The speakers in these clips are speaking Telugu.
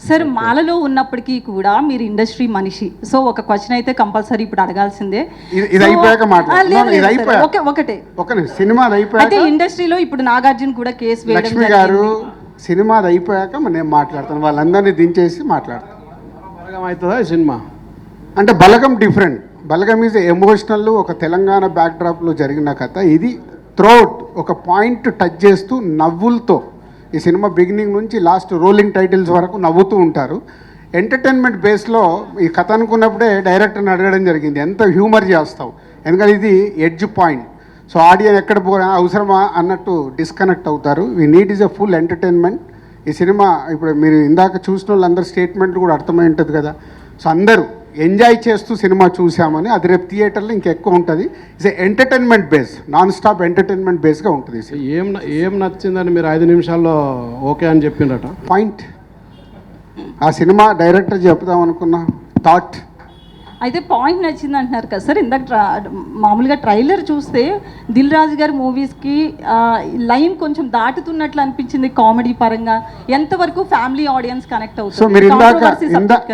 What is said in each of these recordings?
సార్ మాలలో ఉన్నప్పటికీ కూడా మీరు ఇండస్ట్రీ మనిషి, సో ఒక క్వశ్చన్ అయితే కంపల్సరీ ఇప్పుడు అడగాల్సిందే. ఇది అయిపోయాక ఒకటే సినిమా అయితే ఇండస్ట్రీలో ఇప్పుడు నాగార్జున కూడా కేసు వేయడం లక్ష్మి గారు సినిమా అయిపోయాక నేను మాట్లాడతాను, వాళ్ళందరినీ దించేసి మాట్లాడతాను. బలగం అవుతుందా సినిమా అంటే బలగం డిఫరెంట్. బలగం ఈజ్ ఎమోషనల్, ఒక తెలంగాణ బ్యాక్డ్రాప్లో జరిగిన కథ. ఇది త్రోట్ ఒక పాయింట్ టచ్ చేస్తూ నవ్వులతో ఈ సినిమా బిగినింగ్ నుంచి లాస్ట్ రోలింగ్ టైటిల్స్ వరకు నవ్వుతూ ఉంటారు. ఎంటర్టైన్మెంట్ బేస్లో ఈ కథ అనుకున్నప్పుడే డైరెక్టర్ని అడగడం జరిగింది, ఎంత హ్యూమర్ చేస్తావు, ఎందుకంటే ఇది ఎడ్జ్ పాయింట్. సో ఆడియన్స్ ఎక్కడ అవసరమా అన్నట్టు డిస్కనెక్ట్ అవుతారు. We need is a full entertainment. ఈ సినిమా ఇప్పుడు మీరు ఇందాక చూసిన వాళ్ళందరూ స్టేట్మెంట్లు కూడా అర్థమై ఉంటుంది కదా. సో అందరూ ఎంజాయ్ చేస్తూ సినిమా చూసామని, అది రేపు థియేటర్లో ఇంకెక్కువ ఉంటుంది. It's entertainment base, non stop entertainment బేస్గా ఉంటుంది. ఏం నచ్చిందని మీరు 5 నిమిషాల్లో ఓకే అని చెప్పిండట పాయింట్. ఆ సినిమా డైరెక్టర్ చెప్దాం అనుకున్న థాట్ అయితే పాయింట్ నచ్చింది అంటున్నారు కదా సార్. ఇందాక మామూలుగా ట్రైలర్ చూస్తే దిల్ రాజు గారి మూవీస్కి లైన్ కొంచెం దాటుతున్నట్లు అనిపించింది కామెడీ పరంగా. ఎంతవరకు ఫ్యామిలీ ఆడియన్స్ కనెక్ట్ అవుతుంది? సో మీరు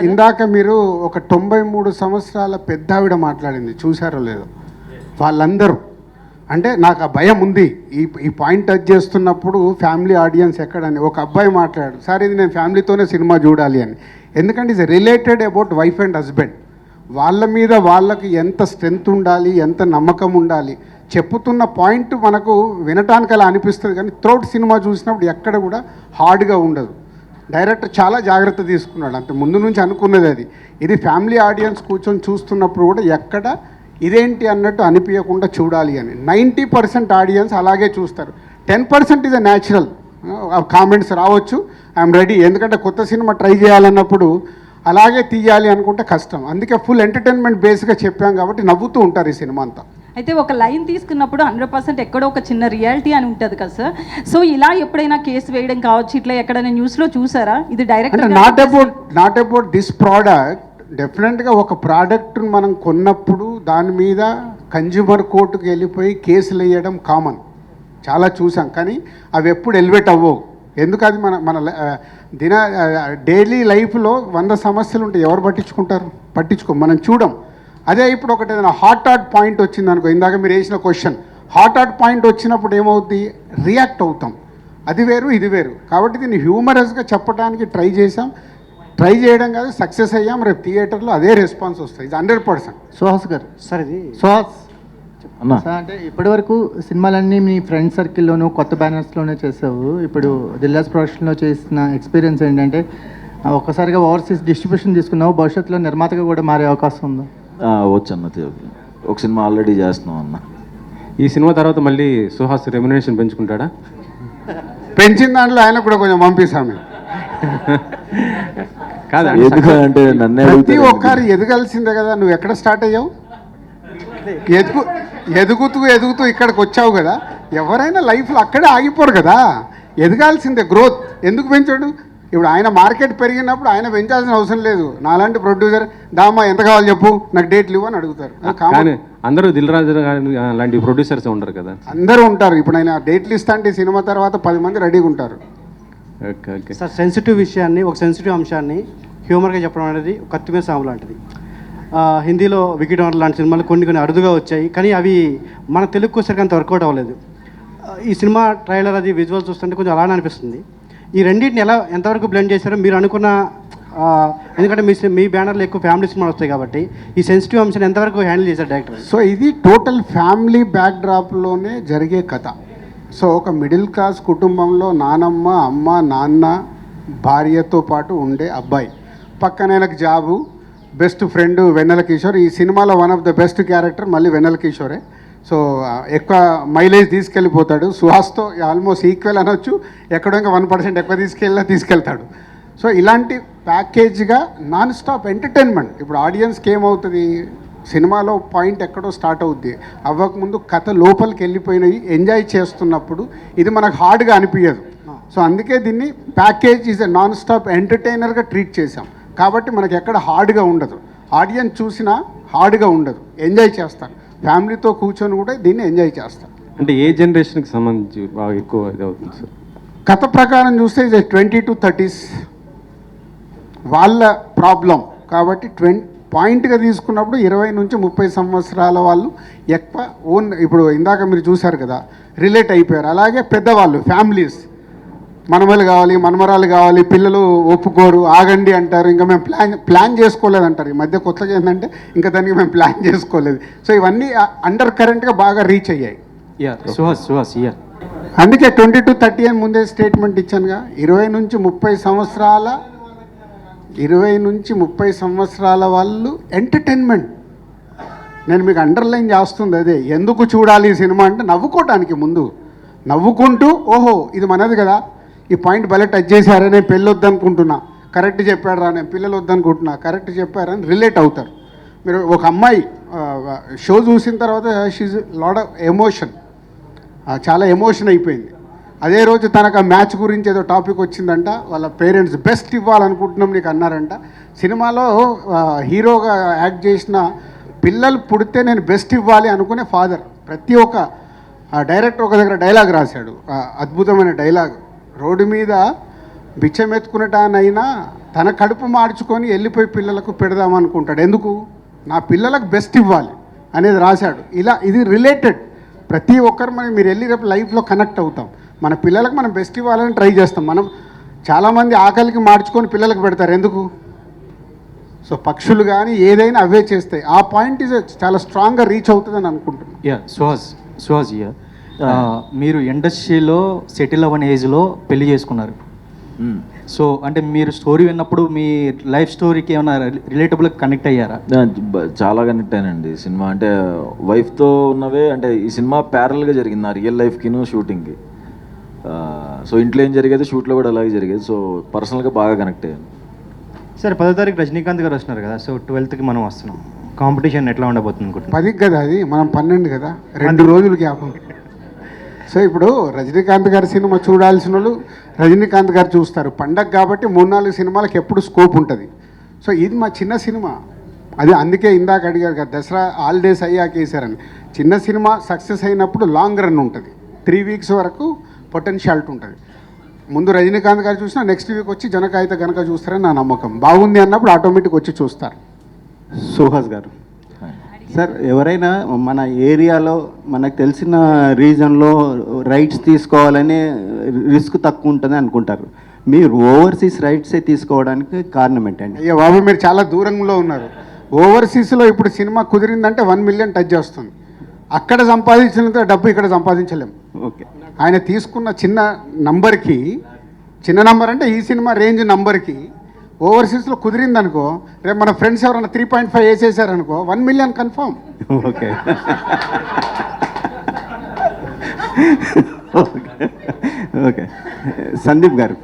ఇందాక మీరు ఒక 93 సంవత్సరాల పెద్ద ఆవిడ మాట్లాడింది, చూసారో లేదో? వాళ్ళందరూ అంటే నాకు ఆ భయం ఉంది ఈ పాయింట్ టచ్ చేస్తున్నప్పుడు ఫ్యామిలీ ఆడియన్స్ ఎక్కడని. ఒక అబ్బాయి మాట్లాడాడు, సార్ ఇది నేను ఫ్యామిలీతోనే సినిమా చూడాలి అని. ఎందుకంటే ఇది related about wife and husband. వాళ్ళ మీద వాళ్ళకి ఎంత స్ట్రెంగ్త్ ఉండాలి, ఎంత నమ్మకం ఉండాలి, చెప్పుతున్న పాయింట్ మనకు వినటానికి అలా అనిపిస్తుంది. కానీ త్రోట్ సినిమా చూసినప్పుడు ఎక్కడ కూడా హార్డ్గా ఉండదు. డైరెక్టర్ చాలా జాగ్రత్త తీసుకున్నాడు, అంత ముందు నుంచి అనుకున్నది అది. ఇది ఫ్యామిలీ ఆడియన్స్ కూర్చొని చూస్తున్నప్పుడు కూడా ఎక్కడ ఇదేంటి అన్నట్టు అనిపించకుండా చూడాలి అని. 90% ఆడియన్స్ అలాగే చూస్తారు. 10% ఇస్ అ న్యాచురల్ కామెంట్స్ రావచ్చు, ఐఎమ్ రెడీ. ఎందుకంటే కొత్త సినిమా ట్రై చేయాలన్నప్పుడు అలాగే తీయాలి అనుకుంటే కష్టం. అందుకే ఫుల్ ఎంటర్టైన్మెంట్ బేస్గా చెప్పాం కాబట్టి నవ్వుతూ ఉంటారు ఈ సినిమా అంతా. అయితే ఒక లైన్ తీసుకున్నప్పుడు 100% ఎక్కడో ఒక చిన్న రియాలిటీ అని ఉంటుంది కదా సార్. సో ఇలా ఎప్పుడైనా కేసు వేయడం కావచ్చు, ఇట్లా ఎక్కడైనా న్యూస్లో చూసారా? ఇది direct not about this product. డెఫినెట్గా ఒక ప్రోడక్ట్ మనం కొన్నప్పుడు దాని మీద కన్జ్యూమర్ కోర్టుకు వెళ్ళిపోయి కేసులు వేయడం కామన్, చాలా చూసాం. కానీ అవి ఎప్పుడు ఎలివేట్ అవ్వవు. ఎందుకు? అది మన డైలీ లైఫ్లో 100 సమస్యలు ఉంటాయి, ఎవరు పట్టించుకో మనం చూడం. అదే ఇప్పుడు ఒకటి ఏదైనా హాట్ పాయింట్ వచ్చింది అనుకో, ఇందాక మీరు వేసిన క్వశ్చన్, హాట్ పాయింట్ వచ్చినప్పుడు ఏమవుద్ది, రియాక్ట్ అవుతాం. అది వేరు ఇది వేరు. కాబట్టి దీన్ని హ్యూమరస్గా చెప్పడానికి ట్రై చేయడం కాదు, సక్సెస్ అయ్యాం. రేపు థియేటర్లో అదే రెస్పాన్స్ వస్తుంది, ఇది 100%. సుహాస్ గారు సార్, ఇది సుహాస్ సార్, అంటే ఇప్పటి వరకు సినిమాలన్నీ మీ ఫ్రెండ్ సర్కిల్లోనూ కొత్త బ్యానర్స్లోనే చేసావు. ఇప్పుడు దిల్లాస్ ప్రొడక్షన్లో చేసిన ఎక్స్పీరియన్స్ ఏంటంటే ఒక్కసారిగా ఓవర్సీస్ డిస్ట్రిబ్యూషన్ తీసుకున్నావు, భవిష్యత్తులో నిర్మాతగా కూడా మారే అవకాశం ఉందా? వచ్చు అన్న, ఒక సినిమా ఆల్రెడీ చేస్తున్నాం అన్న. ఈ సినిమా తర్వాత మళ్ళీ సుహాస్ రెమ్యునరేషన్ పెంచుకుంటాడా? పెంచిన దాంట్లో ఆయన కూడా కొంచెం పంపిస్తాము. కాదు ఎందుకంటే ప్రతి ఒక్కరు ఎదగాల్సిందే కదా. నువ్వు ఎక్కడ స్టార్ట్ అయ్యావు? ఎదుగుతూ ఇక్కడికి వచ్చావు కదా. ఎవరైనా లైఫ్లో అక్కడే ఆగిపోరు కదా, ఎదగాల్సిందే. గ్రోత్ ఎందుకు పెంచాడు? ఇప్పుడు ఆయన మార్కెట్ పెరిగినప్పుడు ఆయన పెంచాల్సిన అవసరం లేదు. నాలాంటి ప్రొడ్యూసర్ దామా ఎంత కావాలి చెప్పు, నాకు డేట్లు ఇవ్వు అని అడుగుతారు. అందరూ దిల్ రాజు లాంటి ప్రొడ్యూసర్స్ ఉండరు కదా, అందరూ ఉంటారు. ఇప్పుడు ఆయన డేట్లు ఇస్తా అంటే సినిమా తర్వాత 10 మంది రెడీగా ఉంటారు. సార్, సెన్సిటివ్ విషయాన్ని, ఒక సెన్సిటివ్ అంశాన్ని హ్యూమర్గా చెప్పడం అనేది కత్తిమీద సాము లాంటిది. హిందీలో వికెట్ ఓనర్ లాంటి సినిమాలు కొన్ని అరుదుగా వచ్చాయి, కానీ అవి మన తెలుగుకు వచ్చేసరికి అంత వర్కౌట్ అవ్వలేదు. ఈ సినిమా ట్రైలర్ అది విజువల్ చూస్తుంటే కొంచెం అలానే అనిపిస్తుంది. ఈ రెండింటిని ఎంతవరకు బ్లెండ్ చేశారో మీరు అనుకున్న, ఎందుకంటే మీ బ్యానర్లో ఎక్కువ ఫ్యామిలీ సినిమాలు వస్తాయి కాబట్టి ఈ సెన్సిటివ్ అంశాన్ని ఎంతవరకు హ్యాండిల్ చేశారు డైరెక్టర్? సో ఇది టోటల్ ఫ్యామిలీ బ్యాక్డ్రాప్లోనే జరిగే కథ. సో ఒక మిడిల్ క్లాస్ కుటుంబంలో నానమ్మ, అమ్మ, నాన్న, భార్యతో పాటు ఉండే అబ్బాయి, పక్కన ఆయనకు జాబు, బెస్ట్ ఫ్రెండ్ వెన్నెల కిషోర్. ఈ సినిమాలో one of the best character మళ్ళీ వెన్నెల కిషోరే. సో ఎక్కువ మైలేజ్ తీసుకెళ్ళిపోతాడు. సుహాస్తో ఆల్మోస్ట్ ఈక్వల్ అనొచ్చు, ఎక్కడో ఇంకా 1% ఎక్కువ తీసుకెళ్తాడు. సో ఇలాంటి ప్యాకేజ్గా నాన్ స్టాప్ ఎంటర్టైన్మెంట్. ఇప్పుడు ఆడియన్స్కి ఏమవుతుంది, సినిమాలో పాయింట్ ఎక్కడో స్టార్ట్ అవుద్ది, అవ్వకముందు కథ లోపలికి వెళ్ళిపోయినవి ఎంజాయ్ చేస్తున్నప్పుడు ఇది మనకు హార్డ్గా అనిపించదు. సో అందుకే దీన్ని package is a non stop ఎంటర్టైనర్గా ట్రీట్ చేసాం. కాబట్టి మనకి ఎక్కడ హార్డ్గా ఉండదు, ఆడియన్స్ చూసినా హార్డ్గా ఉండదు, ఎంజాయ్ చేస్తారు. ఫ్యామిలీతో కూర్చొని కూడా దీన్ని ఎంజాయ్ చేస్తారు. అంటే ఏ జనరేషన్కి సంబంధించి బాగా ఎక్కువ ఇది అవుతుంది సార్? కథ ప్రకారం చూస్తే ఇది 20 to 30s వాళ్ళ ప్రాబ్లం కాబట్టి పాయింట్గా తీసుకున్నప్పుడు 20 నుంచి 30 సంవత్సరాల వాళ్ళు ఎక్కువ ఓన్, ఇప్పుడు ఇందాక మీరు చూశారు కదా, రిలేట్ అయిపోయారు. అలాగే పెద్దవాళ్ళు, ఫ్యామిలీస్, మనమలు కావాలి, మనమరాలు కావాలి, పిల్లలు ఒప్పుకోరు, ఆగండి అంటారు, ఇంకా మేము ప్లాన్ చేసుకోలేదు అంటారు. ఈ మధ్య కొత్తగా ఏంటంటే ఇంకా దానికి మేము ప్లాన్ చేసుకోలేదు. సో ఇవన్నీ అండర్ కరెంట్గా బాగా రీచ్ అయ్యాయి. సుహాస్ అందుకే 20 to 30 అని ముందే స్టేట్మెంట్ ఇచ్చానుగా. 20 నుంచి 30 సంవత్సరాల వాళ్ళు ఎంటర్టైన్మెంట్. నేను మీకు అండర్లైన్ చేస్తుంది అదే. ఎందుకు చూడాలి ఈ సినిమా అంటే నవ్వుకోవటానికి, ముందు నవ్వుకుంటూ ఓహో ఇది మనది కదా, ఈ పాయింట్ భలే టచ్ చేశారని, నేను పెళ్ళి వద్దనుకుంటున్నా, కరెక్ట్ చెప్పాడు రా, నేను పిల్లలు వద్దనుకుంటున్నా, కరెక్ట్ చెప్పారని రిలేట్ అవుతారు. మీరు ఒక అమ్మాయి షో చూసిన తర్వాత షీజ్ లాట్ ఆఫ్ ఎమోషన్, చాలా ఎమోషన్ అయిపోయింది. అదే రోజు తనకు ఆ మ్యాచ్ గురించి ఏదో టాపిక్ వచ్చిందంట, వాళ్ళ పేరెంట్స్ బెస్ట్ ఇవ్వాలనుకుంటున్నాం నీకు అన్నారంట. సినిమాలో హీరోగా యాక్ట్ చేసిన పిల్లలు పుడితే నేను బెస్ట్ ఇవ్వాలి అనుకునే ఫాదర్. ప్రతి ఒక్క డైరెక్టర్ ఒక దగ్గర డైలాగ్ రాశాడు, అద్భుతమైన డైలాగ్. రోడ్డు మీద బిచ్చమెత్తుకునేటానైనా తన కడుపు మార్చుకొని వెళ్ళిపోయి పిల్లలకు పెడదామనుకుంటాడు. ఎందుకు? నా పిల్లలకు బెస్ట్ ఇవ్వాలి అనేది రాశాడు. ఇలా ఇది రిలేటెడ్. ప్రతి ఒక్కరు మీరు వెళ్ళి రేపు లైఫ్లో కనెక్ట్ అవుతాం. మన పిల్లలకు మనం బెస్ట్ ఇవ్వాలని ట్రై చేస్తాం. మనం చాలామంది ఆకలికి మార్చుకొని పిల్లలకు పెడతారు. ఎందుకు? సో పక్షులు కానీ ఏదైనా అవే చేస్తాయి. ఆ పాయింట్ ఇస్ చాలా స్ట్రాంగ్గా రీచ్ అవుతుందని అనుకుంటున్నాను. సుహాస్ మీరు ఇండస్ట్రీలో సెటిల్ అవ్వని ఏజ్లో పెళ్లి చేసుకున్నారు. సో అంటే మీరు స్టోరీ విన్నప్పుడు మీ లైఫ్ స్టోరీకి ఏమైనా రిలేటబుల్ కనెక్ట్ అయ్యారా? చాలా కనెక్ట్ అయినండి. సినిమా అంటే వైఫ్తో ఉన్నవే, అంటే ఈ సినిమా ప్యారల్గా జరిగింది నా రియల్ లైఫ్కిను షూటింగ్కి. సో ఇంట్లో ఏం జరిగేది షూట్లో కూడా అలాగే జరిగేది. సో పర్సనల్గా బాగా కనెక్ట్ అయ్యాను. సరే 10వ తారీఖు రజనీకాంత్ గారు వస్తున్నారు కదా, సో 12కి మనం వస్తున్నాం. కాంపిటీషన్ ఎట్లా ఉండబోతుంది అనుకుంటున్నాం? 10కి కదా, అది మనం 12 కదా, 2 రోజులు గ్యాప్. సో ఇప్పుడు రజనీకాంత్ గారి సినిమా చూడాల్సిన వాళ్ళు రజనీకాంత్ గారు చూస్తారు. పండగ కాబట్టి 3-4 సినిమాలకు ఎప్పుడు స్కోప్ ఉంటుంది. సో ఇది మా చిన్న సినిమా, అది అందుకే ఇందాక అడిగారు కదా, దసరా హాలిడేస్ అయ్యాక వేసారని. చిన్న సినిమా సక్సెస్ అయినప్పుడు లాంగ్ రన్ ఉంటుంది, 3 వీక్స్ వరకు పొటెన్షియాలిటీ ఉంటుంది. ముందు రజనీకాంత్ గారు చూసినా నెక్స్ట్ వీక్ వచ్చి జనకాయిత కనుక చూస్తారని నా నమ్మకం. బాగుంది అన్నప్పుడు ఆటోమేటిక్ వచ్చి చూస్తారు. సుహాస్ గారు, సార్ ఎవరైనా మన ఏరియాలో మనకు తెలిసిన రీజన్లో రైట్స్ తీసుకోవాలని రిస్క్ తక్కువ ఉంటుంది అనుకుంటారు. మీరు ఓవర్సీస్ రైట్సే తీసుకోవడానికి కారణం ఏంటండి? అయ్యో బాబు, మీరు చాలా దూరంలో ఉన్నారు. ఓవర్సీస్లో ఇప్పుడు సినిమా కుదిరిందంటే 1 మిలియన్ టచ్ చేస్తుంది. అక్కడ సంపాదించినంత డబ్బు ఇక్కడ సంపాదించలేము. ఓకే, ఆయన తీసుకున్న చిన్న నంబర్కి, చిన్న నంబర్ అంటే ఈ సినిమా రేంజ్ నంబర్కి ఓవర్సీస్లో కుదిరిందనుకో, రేపు మన ఫ్రెండ్స్ ఎవరైనా 3.5 వేసేసారనుకో 1 million confirm. Okay okay. Sandeep గారు,